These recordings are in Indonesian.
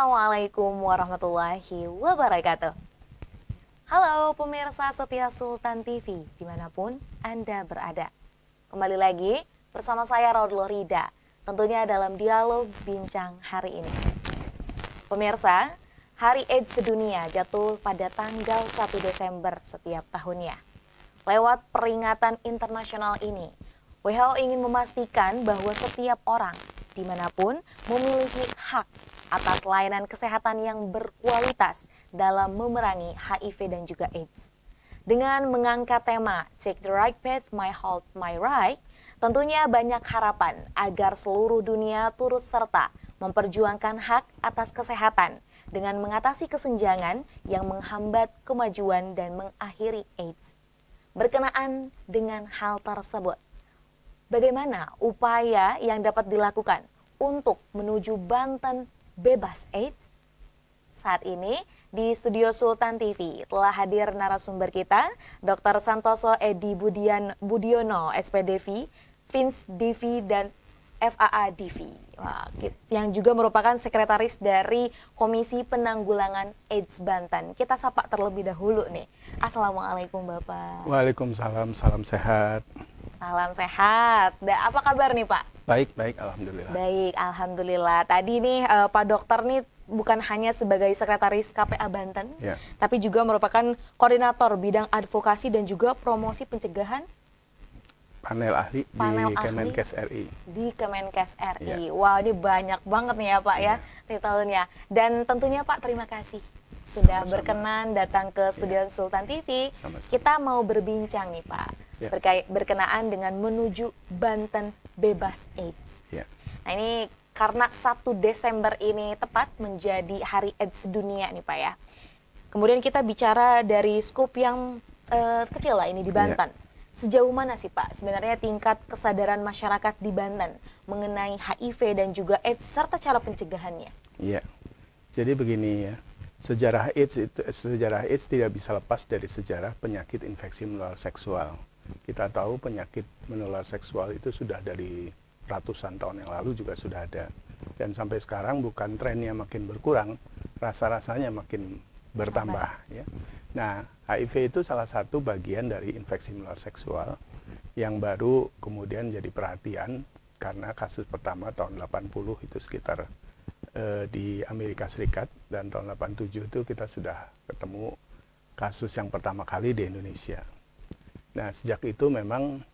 Assalamualaikum warahmatullahi wabarakatuh. Halo pemirsa setia Sultan TV dimanapun Anda berada. Kembali lagi bersama saya Rodlo Rida, tentunya dalam dialog bincang hari ini. Pemirsa, Hari AIDS sedunia jatuh pada tanggal 1 Desember setiap tahunnya. Lewat peringatan internasional ini, WHO ingin memastikan bahwa setiap orang dimanapun memiliki hak atas layanan kesehatan yang berkualitas dalam memerangi HIV dan juga AIDS. Dengan mengangkat tema Take the Right Path, My Health, My Right, tentunya banyak harapan agar seluruh dunia turut serta memperjuangkan hak atas kesehatan dengan mengatasi kesenjangan yang menghambat kemajuan dan mengakhiri AIDS. Berkenaan dengan hal tersebut, bagaimana upaya yang dapat dilakukan untuk menuju Banten bebas AIDS? Saat ini di studio Sultan TV telah hadir narasumber kita, Dr. Santoso Edi Budiono, SPDV, Fins Divi, dan FAA Divi, yang juga merupakan sekretaris dari Komisi Penanggulangan AIDS Banten. Kita sapa terlebih dahulu nih. Assalamualaikum Bapak. Waalaikumsalam, salam sehat. Salam sehat. Apa kabar nih Pak? Baik, alhamdulillah. Baik, alhamdulillah. Tadi nih Pak Dokter nih bukan hanya sebagai sekretaris KPA Banten, tapi juga merupakan koordinator bidang advokasi dan juga promosi pencegahan panel ahli di Kemenkes RI. Di Kemenkes RI. Wah, ini banyak banget nih ya Pak ya titelnya. Dan tentunya Pak terima kasih sudah berkenan datang ke studio Sultan TV. Kita mau berbincang nih Pak berkenaan dengan menuju Banten bebas AIDS. Nah ini karena 1 Desember ini tepat menjadi Hari AIDS sedunia nih Pak ya. Kemudian kita bicara dari skup yang kecil lah ini di Banten. Sejauh mana sih Pak sebenarnya tingkat kesadaran masyarakat di Banten mengenai HIV dan juga AIDS serta cara pencegahannya? Iya, jadi begini ya, sejarah AIDS tidak bisa lepas dari sejarah penyakit infeksi menular seksual. Kita tahu penyakit menular seksual itu sudah dari ratusan tahun yang lalu juga sudah ada. Dan sampai sekarang bukan trennya makin berkurang, rasa-rasanya makin bertambah. Ya. Nah, HIV itu salah satu bagian dari infeksi menular seksual yang baru kemudian jadi perhatian karena kasus pertama tahun 80 itu sekitar di Amerika Serikat, dan tahun 87 itu kita sudah ketemu kasus yang pertama kali di Indonesia. Nah, sejak itu memang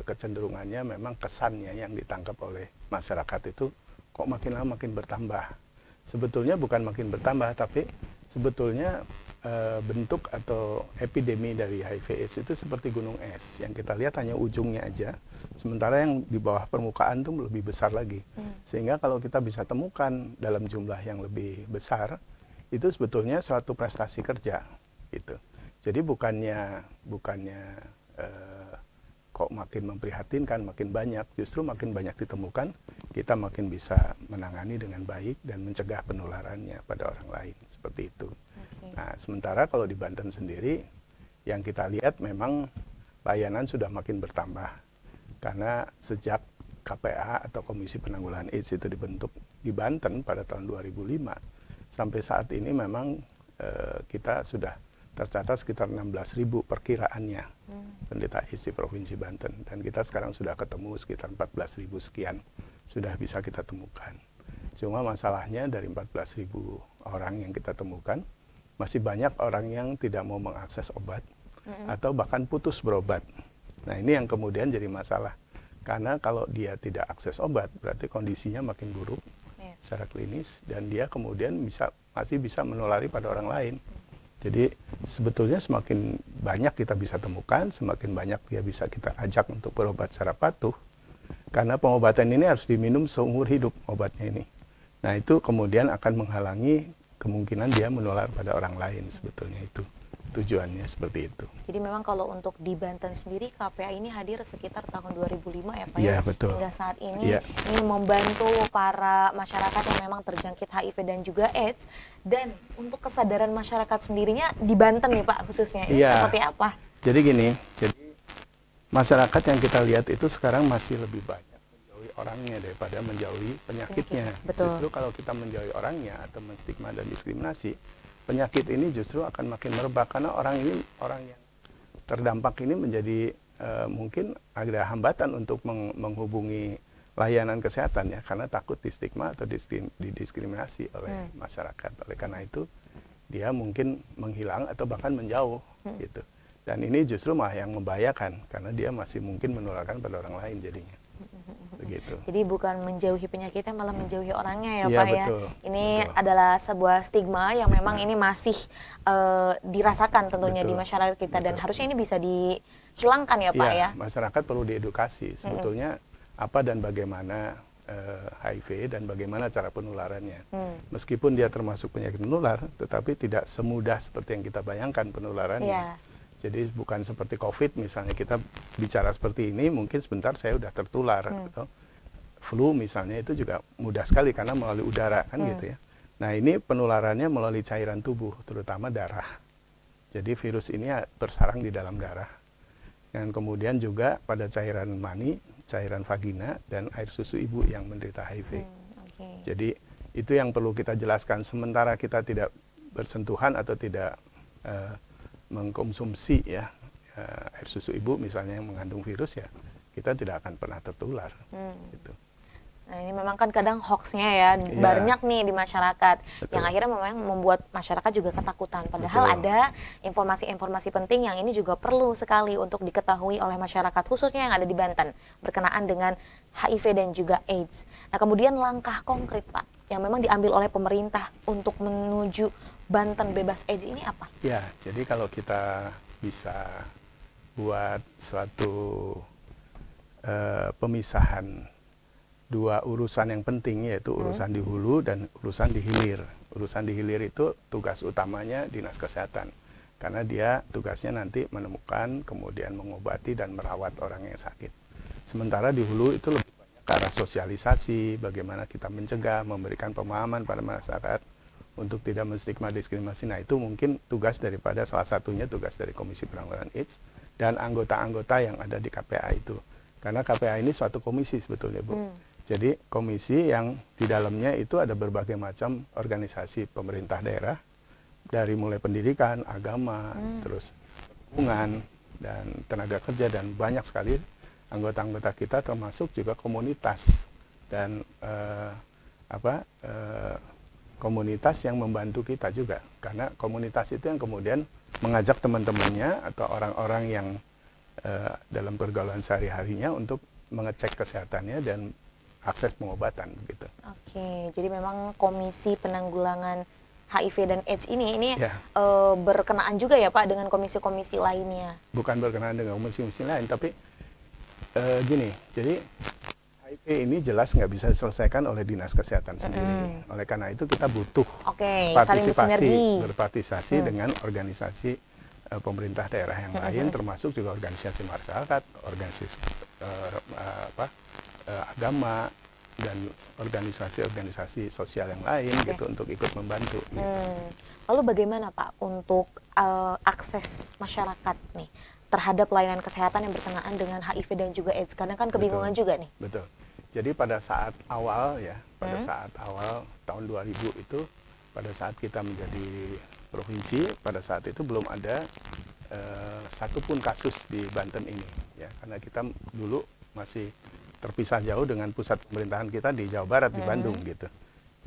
kecenderungannya, memang kesannya yang ditangkap oleh masyarakat itu kok makin lama makin bertambah. Sebetulnya bukan makin bertambah, tapi sebetulnya bentuk atau epidemi dari HIV/AIDS itu seperti gunung es. Yang kita lihat hanya ujungnya aja, sementara yang di bawah permukaan itu lebih besar lagi. Sehingga kalau kita bisa temukan dalam jumlah yang lebih besar, itu sebetulnya suatu prestasi kerja. Gitu. Jadi bukannya kok makin memprihatinkan, makin banyak, justru makin banyak ditemukan, kita makin bisa menangani dengan baik dan mencegah penularannya pada orang lain, seperti itu. Nah, sementara kalau di Banten sendiri, yang kita lihat memang layanan sudah makin bertambah, karena sejak KPA atau Komisi Penanggulangan AIDS itu dibentuk di Banten pada tahun 2005, sampai saat ini memang kita sudah tercatat sekitar 16.000 perkiraannya penderita AIDS di Provinsi Banten, dan kita sekarang sudah ketemu sekitar 14.000 sekian sudah bisa kita temukan. Cuma masalahnya dari 14.000 orang yang kita temukan, masih banyak orang yang tidak mau mengakses obat atau bahkan putus berobat. Nah, ini yang kemudian jadi masalah, karena kalau dia tidak akses obat berarti kondisinya makin buruk secara klinis, dan dia kemudian masih bisa menulari pada orang lain. Jadi sebetulnya semakin banyak kita bisa temukan, semakin banyak dia bisa kita ajak untuk berobat secara patuh. Karena pengobatan ini harus diminum seumur hidup obatnya ini. Nah, itu kemudian akan menghalangi kemungkinan dia menular pada orang lain, sebetulnya itu. Tujuannya seperti itu. Jadi memang kalau untuk di Banten sendiri, KPA ini hadir sekitar tahun 2005 ya Pak? Iya, betul. Hingga saat ini, ini membantu para masyarakat yang memang terjangkit HIV dan juga AIDS. Dan untuk kesadaran masyarakat sendirinya di Banten nih Pak khususnya, ini seperti apa? Jadi gini, masyarakat yang kita lihat itu sekarang masih lebih banyak menjauhi orangnya daripada menjauhi penyakitnya. Betul. Justru kalau kita menjauhi orangnya atau menstigma dan diskriminasi, penyakit ini justru akan makin merebak karena orang yang terdampak ini menjadi mungkin ada hambatan untuk menghubungi layanan kesehatan ya, karena takut distigma atau didiskriminasi oleh masyarakat. Oleh karena itu dia mungkin menghilang atau bahkan menjauh gitu. Dan ini justru malah yang membahayakan karena dia masih mungkin menularkan pada orang lain jadinya. Begitu. Jadi bukan menjauhi penyakitnya, malah menjauhi orangnya ya, Iya, Pak betul, ya. Ini betul. adalah sebuah stigma yang memang ini masih dirasakan tentunya di Betul, masyarakat kita, dan betul. harusnya ini bisa dihilangkan ya, Pak ya. Masyarakat perlu diedukasi sebetulnya apa dan bagaimana HIV dan bagaimana cara penularannya. Meskipun dia termasuk penyakit menular, tetapi tidak semudah seperti yang kita bayangkan penularannya. Jadi bukan seperti COVID misalnya, kita bicara seperti ini mungkin sebentar saya udah tertular. Atau flu misalnya itu juga mudah sekali karena melalui udara kan gitu ya. Nah ini penularannya melalui cairan tubuh, terutama darah. Jadi virus ini bersarang di dalam darah. Dan kemudian juga pada cairan mani, cairan vagina, dan air susu ibu yang menderita HIV. Jadi itu yang perlu kita jelaskan. Sementara kita tidak bersentuhan atau tidak mengkonsumsi ya air susu ibu misalnya yang mengandung virus, ya kita tidak akan pernah tertular. Gitu. Nah ini memang kan kadang hoaxnya ya banyak nih di masyarakat. Betul. Yang akhirnya memang membuat masyarakat juga ketakutan. Padahal ada informasi-informasi penting yang ini juga perlu sekali untuk diketahui oleh masyarakat, khususnya yang ada di Banten berkenaan dengan HIV dan juga AIDS. Nah kemudian langkah konkret Pak yang memang diambil oleh pemerintah untuk menuju Banten bebas AIDS ini apa? Ya, jadi kalau kita bisa buat suatu pemisahan dua urusan yang penting, yaitu urusan di hulu dan urusan di hilir. Urusan di hilir itu tugas utamanya Dinas Kesehatan, karena dia tugasnya nanti menemukan, kemudian mengobati dan merawat orang yang sakit. Sementara di hulu itu lebih banyak ke arah sosialisasi, bagaimana kita mencegah, memberikan pemahaman pada masyarakat untuk tidak menstigma diskriminasi. Nah itu mungkin tugas daripada, salah satunya tugas dari Komisi Penanggulangan AIDS dan anggota-anggota yang ada di KPA itu. Karena KPA ini suatu komisi sebetulnya Bu. Jadi komisi yang di dalamnya itu ada berbagai macam organisasi pemerintah daerah, dari mulai pendidikan, agama, terus hubungan, dan tenaga kerja, dan banyak sekali anggota-anggota kita, termasuk juga komunitas dan komunitas yang membantu kita juga, karena komunitas itu yang kemudian mengajak teman-temannya atau orang-orang yang dalam pergaulan sehari-harinya untuk mengecek kesehatannya dan akses pengobatan gitu. Oke, jadi memang Komisi Penanggulangan HIV dan AIDS ini berkenaan juga ya Pak dengan komisi-komisi lainnya? Bukan berkenaan dengan komisi-komisi lain, tapi gini, jadi HIV ini jelas nggak bisa diselesaikan oleh Dinas Kesehatan sendiri. Oleh karena itu kita butuh berpartisipasi dengan organisasi pemerintah daerah yang lain, termasuk juga organisasi masyarakat, organisasi agama, dan organisasi-organisasi sosial yang lain gitu, untuk ikut membantu. Gitu. Lalu bagaimana Pak untuk akses masyarakat nih terhadap layanan kesehatan yang berkenaan dengan HIV dan juga AIDS? Karena kan kebingungan juga nih. Betul. Jadi pada saat awal ya, saat awal tahun 2000 itu, pada saat kita menjadi provinsi, pada saat itu belum ada satupun kasus di Banten ini, ya, karena kita dulu masih terpisah jauh dengan pusat pemerintahan kita di Jawa Barat, di Bandung gitu.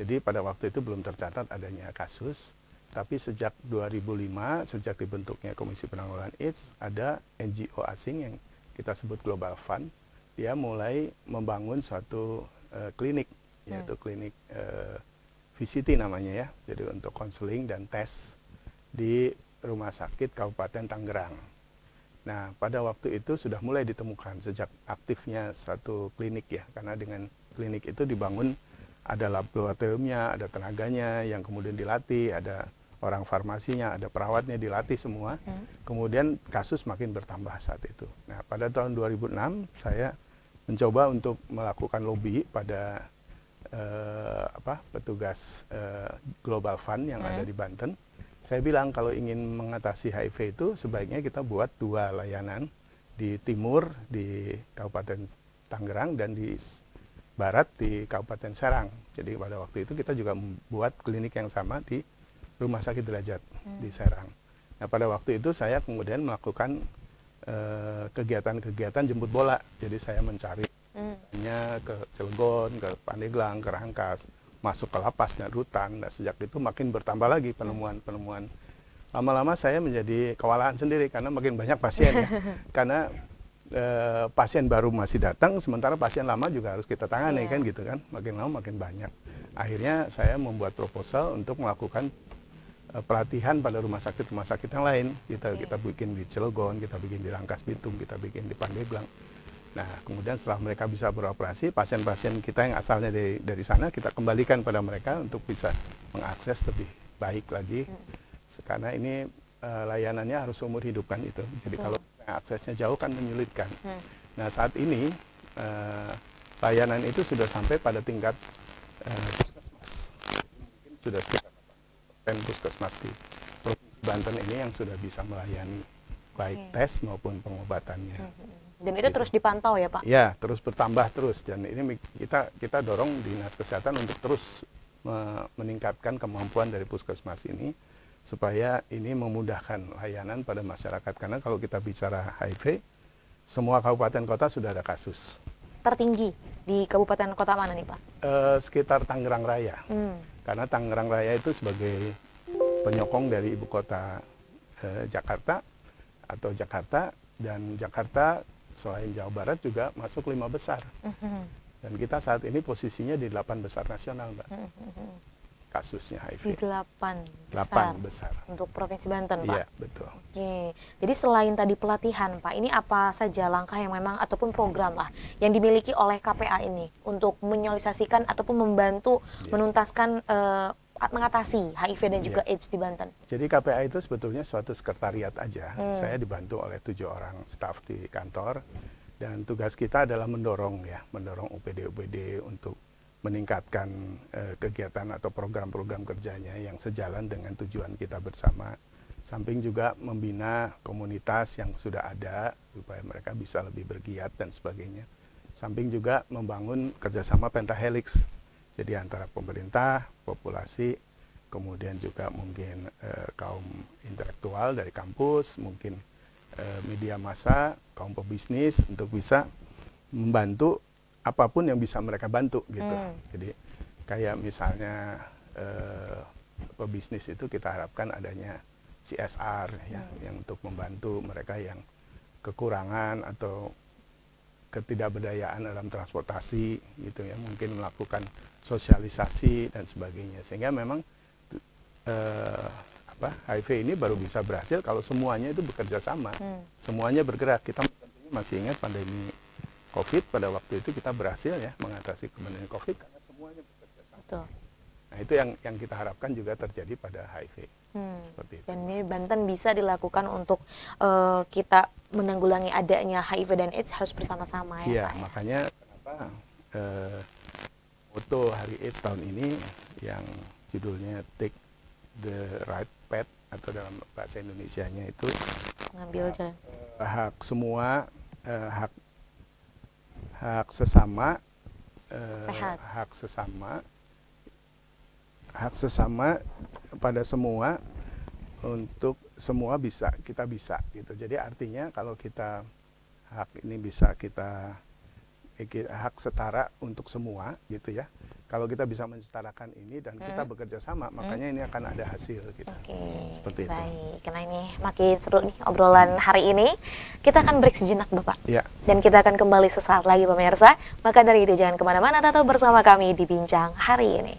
Jadi pada waktu itu belum tercatat adanya kasus, tapi sejak 2005, sejak dibentuknya Komisi Penanggulangan AIDS, ada NGO asing yang kita sebut Global Fund, dia mulai membangun suatu klinik, yaitu klinik VCT namanya ya, jadi untuk konseling dan tes di Rumah Sakit Kabupaten Tangerang. Nah, pada waktu itu sudah mulai ditemukan sejak aktifnya satu klinik ya, karena dengan klinik itu dibangun, ada laboratoriumnya, ada tenaganya yang kemudian dilatih, ada orang farmasinya, ada perawatnya dilatih semua. Kemudian kasus makin bertambah saat itu. Nah, pada tahun 2006 saya mencoba untuk melakukan lobby pada petugas Global Fund yang ada di Banten. Saya bilang kalau ingin mengatasi HIV itu sebaiknya kita buat dua layanan, di timur di Kabupaten Tangerang dan di Barat di Kabupaten Serang. Jadi pada waktu itu kita juga membuat klinik yang sama di Rumah Sakit Derajat di Serang. Nah pada waktu itu saya kemudian melakukan kegiatan-kegiatan jemput bola. Jadi saya mencari ke Cilegon, ke Pandeglang, ke Rangkas, masuk ke lapas dan rutan. Nah sejak itu makin bertambah lagi penemuan-penemuan. Lama-lama saya menjadi kewalahan sendiri karena makin banyak pasien ya. Karena pasien baru masih datang, sementara pasien lama juga harus kita tangani kan gitu kan. Makin lama makin banyak. Akhirnya saya membuat proposal untuk melakukan pelatihan pada rumah sakit yang lain. Kita bikin di Cilegon, kita bikin di Rangkas Bitung, kita bikin di Pandeglang. Nah, kemudian setelah mereka bisa beroperasi, pasien-pasien kita yang asalnya dari sana kita kembalikan pada mereka untuk bisa mengakses lebih baik lagi. Karena ini layanannya harus seumur hidup kan itu. Jadi kalau aksesnya jauh kan menyulitkan. Nah, saat ini layanan itu sudah sampai pada tingkat puskesmas. Mungkin sudah sekitar 80% puskesmas di Provinsi Banten ini yang sudah bisa melayani baik tes maupun pengobatannya. Dan itu terus dipantau ya Pak? Ya, terus bertambah terus. Dan ini kita dorong Dinas Kesehatan untuk terus meningkatkan kemampuan dari puskesmas ini supaya ini memudahkan layanan pada masyarakat. Karena kalau kita bicara HIV, semua kabupaten kota sudah ada kasus. Tertinggi di kabupaten kota mana nih Pak? Sekitar Tangerang Raya. Karena Tangerang Raya itu sebagai penyokong dari ibu kota Jakarta atau Jakarta, dan Jakarta selain Jawa Barat juga masuk 5 besar. Dan kita saat ini posisinya di 8 besar nasional, Mbak. Kasusnya HIV. Di 8 besar. Untuk Provinsi Banten, Pak? Iya, betul. Oke. Jadi selain tadi pelatihan, Pak, ini apa saja langkah yang memang ataupun program lah yang dimiliki oleh KPA ini untuk menyosialisasikan ataupun membantu menuntaskan mengatasi HIV dan juga AIDS di Banten? Jadi KPA itu sebetulnya suatu sekretariat aja. Saya dibantu oleh 7 orang staf di kantor, dan tugas kita adalah mendorong UPD-UPD untuk meningkatkan kegiatan atau program-program kerjanya yang sejalan dengan tujuan kita bersama. Samping juga membina komunitas yang sudah ada supaya mereka bisa lebih bergiat dan sebagainya. Samping juga membangun kerjasama pentahelix. Jadi antara pemerintah, populasi, kemudian juga mungkin kaum intelektual dari kampus, mungkin media massa, kaum pebisnis untuk bisa membantu apapun yang bisa mereka bantu gitu. Jadi kayak misalnya pebisnis itu kita harapkan adanya CSR ya, yang untuk membantu mereka yang kekurangan atau ketidakberdayaan dalam transportasi gitu ya, mungkin melakukan sosialisasi dan sebagainya, sehingga memang HIV ini baru bisa berhasil kalau semuanya itu bekerja sama, semuanya bergerak. Kita tentunya masih ingat pandemi COVID, pada waktu itu kita berhasil ya mengatasi pandemi COVID karena semuanya bekerja sama. Betul. Nah itu yang kita harapkan juga terjadi pada HIV. Seperti itu. Dan ini Banten bisa dilakukan untuk kita menanggulangi adanya HIV dan AIDS harus bersama-sama ya, iya, Pak? Iya, makanya kenapa moto Hari AIDS tahun ini yang judulnya Take the Right Path, atau dalam bahasa Indonesianya itu mengambil jalan hak semua, hak sesama, sehat, hak sesama pada semua, untuk semua kita bisa gitu. Jadi artinya kalau kita hak ini bisa kita hak setara untuk semua gitu ya. Kalau kita bisa mensetarakan ini dan kita bekerja sama, makanya ini akan ada hasil gitu. Seperti itu. Baik, karena ini makin seru nih obrolan hari ini. Kita akan break sejenak Bapak. Ya. Dan kita akan kembali sesaat lagi pemirsa. Maka dari itu jangan kemana-mana, tetap bersama kami di Bincang Hari Ini.